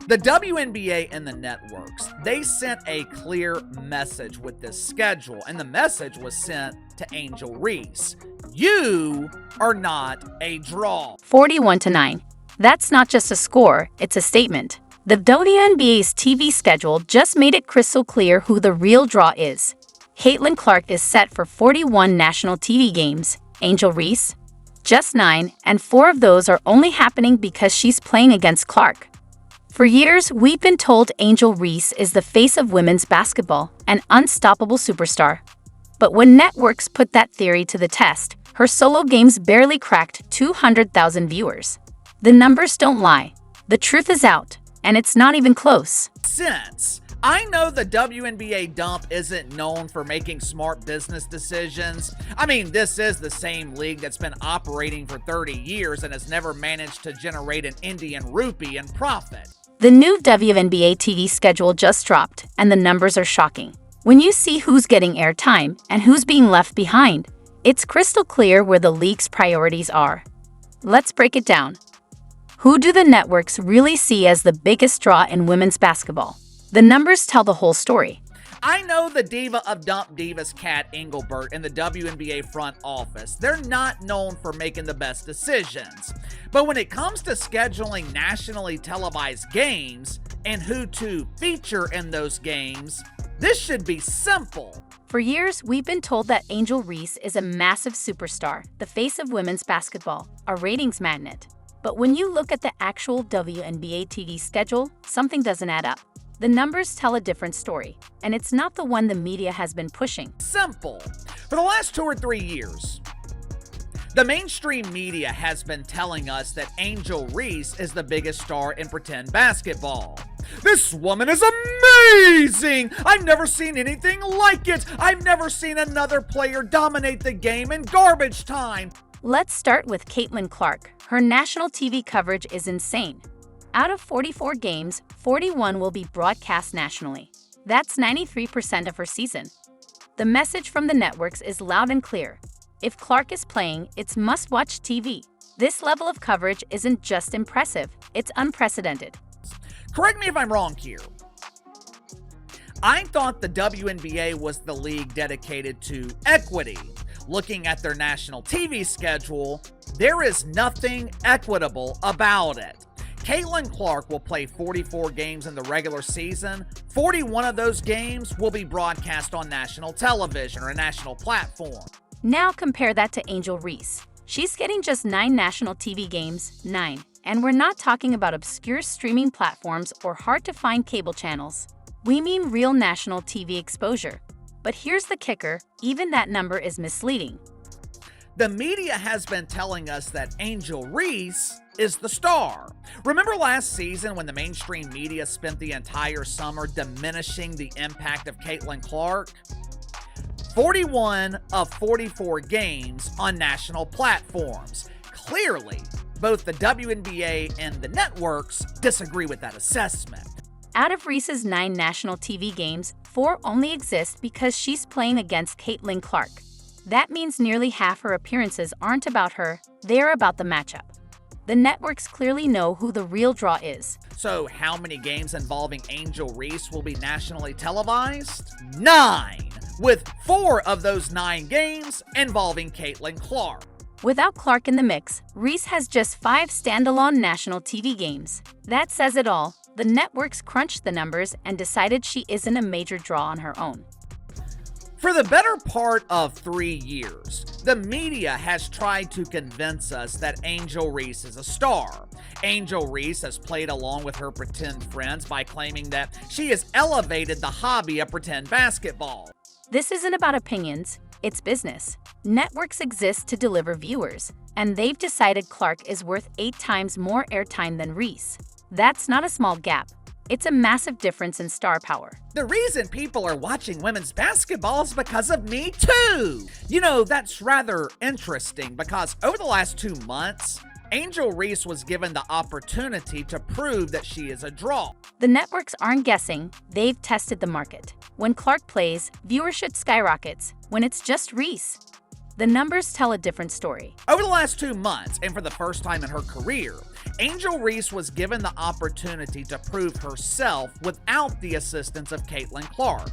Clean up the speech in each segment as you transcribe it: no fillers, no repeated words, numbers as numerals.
The WNBA and the networks, they sent a clear message with this schedule, and the message was sent to Angel Reese. You are not a draw. 41-9. That's not just a score, it's a statement. The WNBA's TV schedule just made it crystal clear who the real draw is. Caitlin Clark is set for 41 national TV games. Angel Reese? Just 9, and 4 of those are only happening because she's playing against Clark. For years, we've been told Angel Reese is the face of women's basketball, an unstoppable superstar. But when networks put that theory to the test, her solo games barely cracked 200,000 viewers. The numbers don't lie. The truth is out, and it's not even close. Since I know the WNBA dump isn't known for making smart business decisions. I mean, this is the same league that's been operating for 30 years and has never managed to generate an Indian rupee in profit. The new WNBA TV schedule just dropped, and the numbers are shocking. When you see who's getting airtime and who's being left behind, it's crystal clear where the league's priorities are. Let's break it down. Who do the networks really see as the biggest draw in women's basketball? The numbers tell the whole story. I know the diva of Dump Divas, Kat Engelbert, in the WNBA front office. They're not known for making the best decisions. But when it comes to scheduling nationally televised games and who to feature in those games, this should be simple. For years, we've been told that Angel Reese is a massive superstar, the face of women's basketball, a ratings magnet. But when you look at the actual WNBA TV schedule, something doesn't add up. The numbers tell a different story, and it's not the one the media has been pushing. Simple. For the last 2 or 3 years, the mainstream media has been telling us that Angel Reese is the biggest star in pretend basketball. This woman is amazing! I've never seen anything like it! I've never seen another player dominate the game in garbage time! Let's start with Caitlin Clark. Her national TV coverage is insane. Out of 44 games, 41 will be broadcast nationally. That's 93% of her season. The message from the networks is loud and clear. If Clark is playing, it's must-watch TV. This level of coverage isn't just impressive, it's unprecedented. Correct me if I'm wrong here. I thought the WNBA was the league dedicated to equity. Looking at their national TV schedule, there is nothing equitable about it. Caitlin Clark will play 44 games in the regular season. 41 of those games will be broadcast on national television or a national platform. Now compare that to Angel Reese. She's getting just 9 national TV games, 9. And we're not talking about obscure streaming platforms or hard-to-find cable channels. We mean real national TV exposure. But here's the kicker, even that number is misleading. The media has been telling us that Angel Reese is the star. Remember last season when the mainstream media spent the entire summer diminishing the impact of Caitlin Clark? 41 of 44 games on national platforms. Clearly, both the WNBA and the networks disagree with that assessment. Out of Reese's 9 national TV games, 4 only exist because she's playing against Caitlin Clark. That means nearly half her appearances aren't about her, they're about the matchup. The networks clearly know who the real draw is. So how many games involving Angel Reese will be nationally televised? 9, with 4 of those 9 games involving Caitlin Clark. Without Clark in the mix, Reese has just 5 standalone national TV games. That says it all. The networks crunched the numbers and decided she isn't a major draw on her own. For the better part of 3 years, the media has tried to convince us that Angel Reese is a star. Angel Reese has played along with her pretend friends by claiming that she has elevated the hobby of pretend basketball. This isn't about opinions, it's business. Networks exist to deliver viewers, and they've decided Clark is worth 8 times more airtime than Reese. That's not a small gap. It's a massive difference in star power. The reason people are watching women's basketball is because of me too. You know, that's rather interesting because over the last 2 months, Angel Reese was given the opportunity to prove that she is a draw. The networks aren't guessing, they've tested the market. When Clark plays, viewership skyrockets. When it's just Reese, the numbers tell a different story. Over the last 2 months, and for the first time in her career, Angel Reese was given the opportunity to prove herself without the assistance of Caitlin Clark.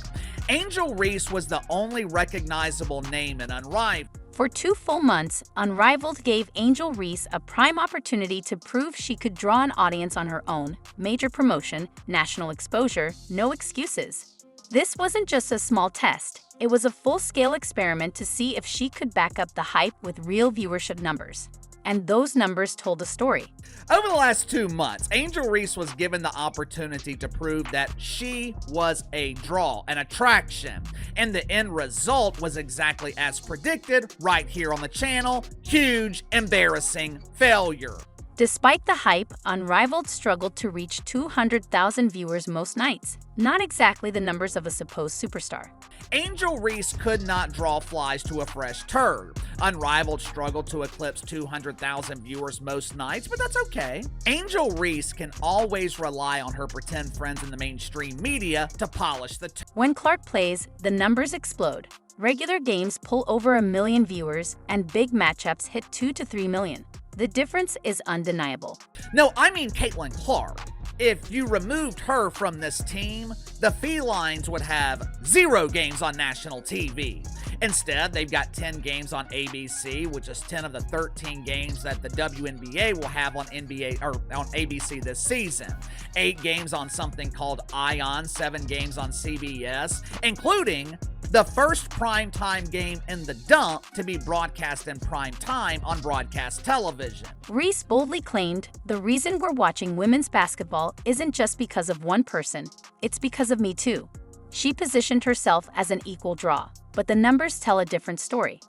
Angel Reese was the only recognizable name in Unrivaled. For 2 full months, Unrivaled gave Angel Reese a prime opportunity to prove she could draw an audience on her own. Major promotion, national exposure, no excuses. This wasn't just a small test. It was a full-scale experiment to see if she could back up the hype with real viewership numbers. And those numbers told a story. Over the last 2 months, Angel Reese was given the opportunity to prove that she was a draw, an attraction, and the end result was exactly as predicted right here on the channel. Huge, embarrassing failure. Despite the hype, Unrivaled struggled to reach 200,000 viewers most nights. Not exactly the numbers of a supposed superstar. Angel Reese could not draw flies to a fresh turd. Unrivaled struggled to eclipse 200,000 viewers most nights, but that's okay. Angel Reese can always rely on her pretend friends in the mainstream media to polish the When Clark plays, the numbers explode. Regular games pull over 1 million viewers, and big matchups hit 2 to 3 million. The difference is undeniable. No, I mean Caitlin Clark. If you removed her from this team, the Felines would have 0 games on national TV. Instead, they've got 10 games on ABC, which is 10 of the 13 games that the WNBA will have on on ABC this season. 8 games on something called ION, 7 games on CBS, including the first primetime game in the dump to be broadcast in prime time on broadcast television. Reese boldly claimed, "The reason we're watching women's basketball isn't just because of one person, it's because of me too." She positioned herself as an equal draw, but the numbers tell a different story.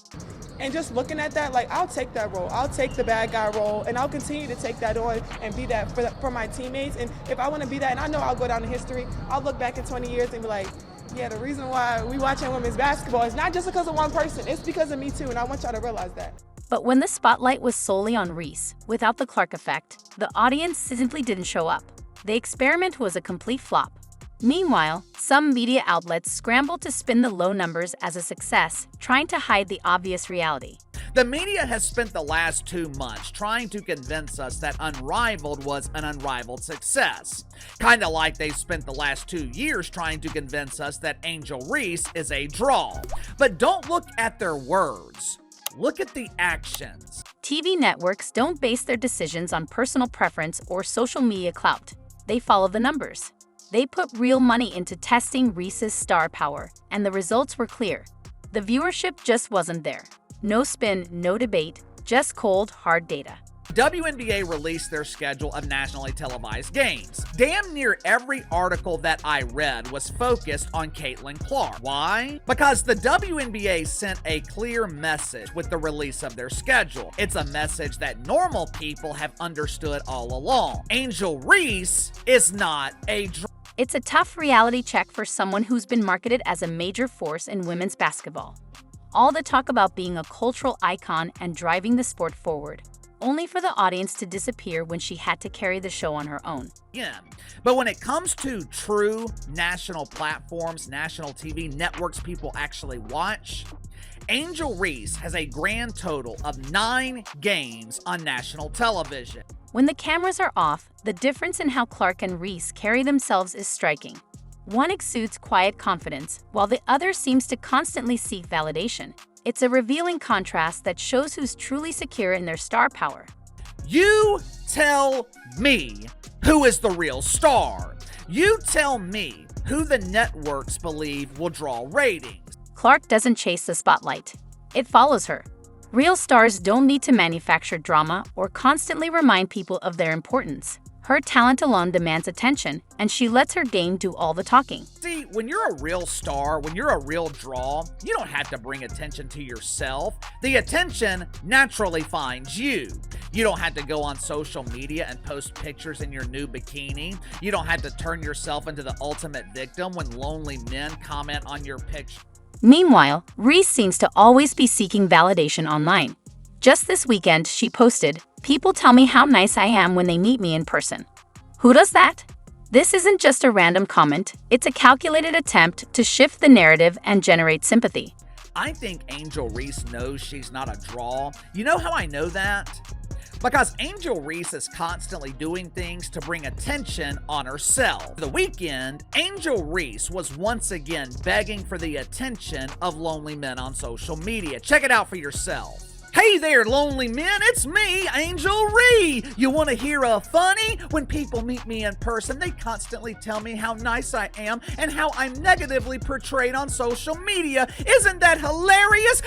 And just looking at that, like, I'll take that role. I'll take the bad guy role, and I'll continue to take that on and be that for my teammates. And if I want to be that, and I know I'll go down in history, I'll look back in 20 years and be like, yeah, the reason why we watching women's basketball is not just because of one person. It's because of me too, and I want y'all to realize that. But when the spotlight was solely on Reese, without the Clark effect, the audience simply didn't show up. The experiment was a complete flop. Meanwhile, some media outlets scrambled to spin the low numbers as a success, trying to hide the obvious reality. The media has spent the last 2 months trying to convince us that Unrivaled was an unrivaled success. Kinda like they've spent the last 2 years trying to convince us that Angel Reese is a draw. But don't look at their words. Look at the actions. TV networks don't base their decisions on personal preference or social media clout. They follow the numbers. They put real money into testing Reese's star power, and the results were clear. The viewership just wasn't there. No spin, no debate, just cold, hard data. WNBA released their schedule of nationally televised games. Damn near every article that I read was focused on Caitlin Clark. Why? Because the WNBA sent a clear message with the release of their schedule. It's a message that normal people have understood all along. Angel Reese is not a draw. It's a tough reality check for someone who's been marketed as a major force in women's basketball. All the talk about being a cultural icon and driving the sport forward, only for the audience to disappear when she had to carry the show on her own. Yeah, but when it comes to true national platforms, national TV networks people actually watch, Angel Reese has a grand total of 9 games on national television. When the cameras are off, the difference in how Clark and Reese carry themselves is striking. One exudes quiet confidence, while the other seems to constantly seek validation. It's a revealing contrast that shows who's truly secure in their star power. You tell me who is the real star. You tell me who the networks believe will draw ratings. Clark doesn't chase the spotlight. It follows her. Real stars don't need to manufacture drama or constantly remind people of their importance. Her talent alone demands attention, and she lets her game do all the talking. See, when you're a real star, when you're a real draw, you don't have to bring attention to yourself. The attention naturally finds you. You don't have to go on social media and post pictures in your new bikini. You don't have to turn yourself into the ultimate victim when lonely men comment on your picture. Meanwhile, Reese seems to always be seeking validation online. Just this weekend, she posted, "People tell me how nice I am when they meet me in person." Who does that? This isn't just a random comment, it's a calculated attempt to shift the narrative and generate sympathy. I think Angel Reese knows she's not a draw. You know how I know that? Because Angel Reese is constantly doing things to bring attention on herself. For the weekend, Angel Reese was once again begging for the attention of lonely men on social media. Check it out for yourself. Hey there, lonely men, it's me, Angel Reese. You want to hear a funny? When people meet me in person, they constantly tell me how nice I am and how I'm negatively portrayed on social media. Isn't that hilarious?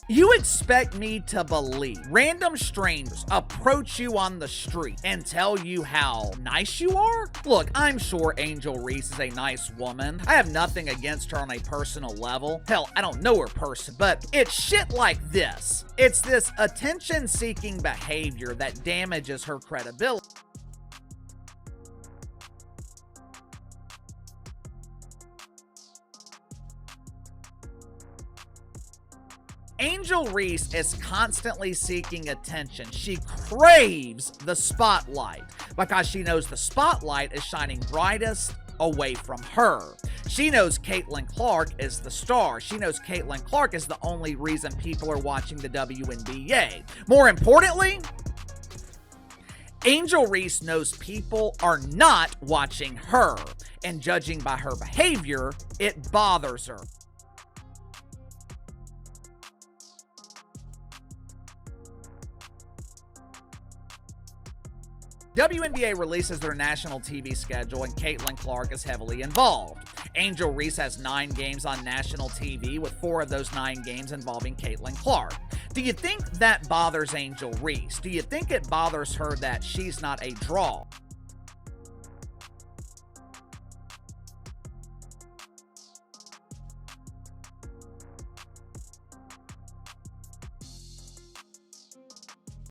You expect me to believe random strangers approach you on the street and tell you how nice you are? Look, I'm sure Angel Reese is a nice woman. I have nothing against her on a personal level. Hell, I don't know her person, but it's shit like this. It's this attention-seeking behavior that damages her credibility. Angel Reese is constantly seeking attention. She craves the spotlight because she knows the spotlight is shining brightest away from her. She knows Caitlin Clark is the star. She knows Caitlin Clark is the only reason people are watching the WNBA. More importantly, Angel Reese knows people are not watching her, and judging by her behavior, it bothers her. WNBA releases their national TV schedule, and Caitlin Clark is heavily involved. Angel Reese has 9 games on national TV, with 4 of those 9 games involving Caitlin Clark. Do you think that bothers Angel Reese? Do you think it bothers her that she's not a draw?